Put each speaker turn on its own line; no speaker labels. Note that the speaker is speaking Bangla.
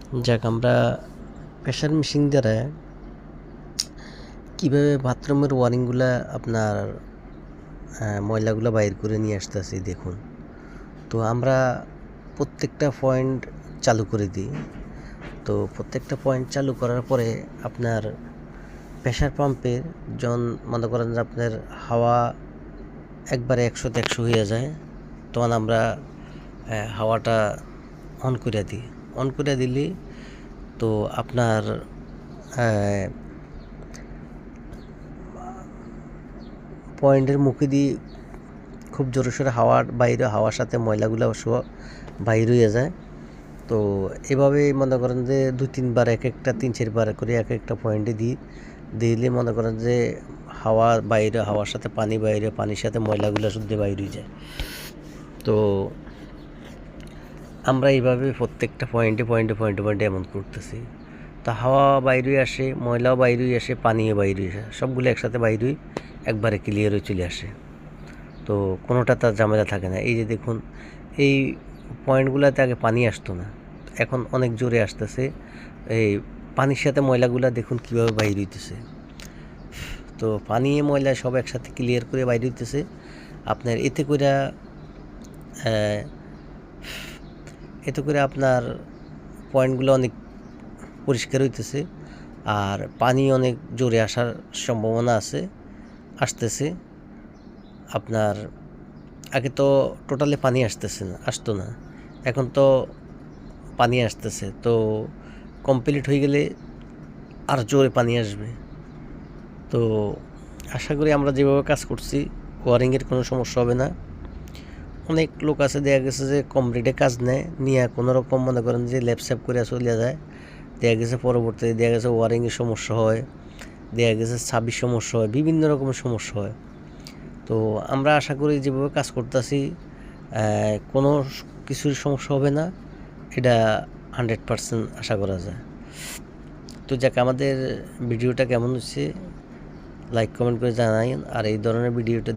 যাক আমরা প্রেশার মেশিন দ্বারা কীভাবে বাথরুমের ওয়ারিংগুলা আপনার ময়লাগুলো বাইর করে নিয়ে আসতেছি দেখুন। তো আমরা প্রত্যেকটা পয়েন্ট চালু করে দিই। তো প্রত্যেকটা পয়েন্ট চালু করার পরে আপনার প্রেশার পাম্পের যখন মনে করেন যে আপনার হাওয়া একবারে 100-100 হয়ে যায়, তখন আমরা হাওয়াটা অন করে দিই। অন করে দিলে তো আপনার পয়েন্টের মুখে দিয়ে খুব জোরে সোরে হাওয়ার সাথে ময়লাগুলো সব বাইর হয়ে যায়। তো এভাবে মনে করেন যে 2-3 বার এক একটা 3-4 বার করে এক একটা পয়েন্টে দিলে মনে করেন যে হাওয়ার সাথে পানি বাইরে, পানির সাথে ময়লাগুলো শুদ্ধ বাইর হয়ে যায়। তো আমরা এইভাবে প্রত্যেকটা পয়েন্টে এমন করতেছি। তা হাওয়া বাইর হয়ে আসে, ময়লাও বাইর হয়ে আসে, পানিও বাইর হয়ে আসে, সবগুলো একসাথে বাইর হয়ে একবারে ক্লিয়ার হয়ে চলে আসে। তো কোনোটা তার ঝামেলা থাকে না। এই যে দেখুন, এই পয়েন্টগুলোতে আগে পানি আসতো না, এখন অনেক জোরে আসতেছে। এই পানির সাথে ময়লাগুলা দেখুন কীভাবে বাইর হইতেছে। তো পানি ময়লা সব একসাথে ক্লিয়ার করে বাইর হইতেছে আপনার। এতে করে আপনার পয়েন্টগুলো অনেক পরিষ্কার হইতেছে, আর পানি অনেক জোরে আসার সম্ভাবনা আসতেছে। আপনার আগে তো টোটালি পানি আসতো না, এখন তো পানি আসতেছে। তো কমপ্লিট হয়ে গেলে আর জোরে পানি আসবে। তো আশা করি আমরা যেভাবে কাজ করছি ওয়ারিংয়ের কোনো সমস্যা হবে না। অনেক লোক আছে দেখা গেছে যে কম রেটে কাজ নিয়ে কোনো রকম মনে করেন যে ল্যাপস্যাপ করে চলে যায়। দেখা গেছে পরবর্তীতে দেখা গেছে ওয়ারিংয়ের সমস্যা হয়, দেখা গেছে ছাবির সমস্যা হয়, বিভিন্ন রকমের সমস্যা হয়। তো আমরা আশা করি যেভাবে কাজ করতেছি কোনো কিছুর সমস্যা হবে না, এটা 100% আশা করা যায়। তো যাক, আমাদের ভিডিওটা কেমন হচ্ছে লাইক কমেন্ট করে জানাইন, আর এই ধরনের ভিডিওটা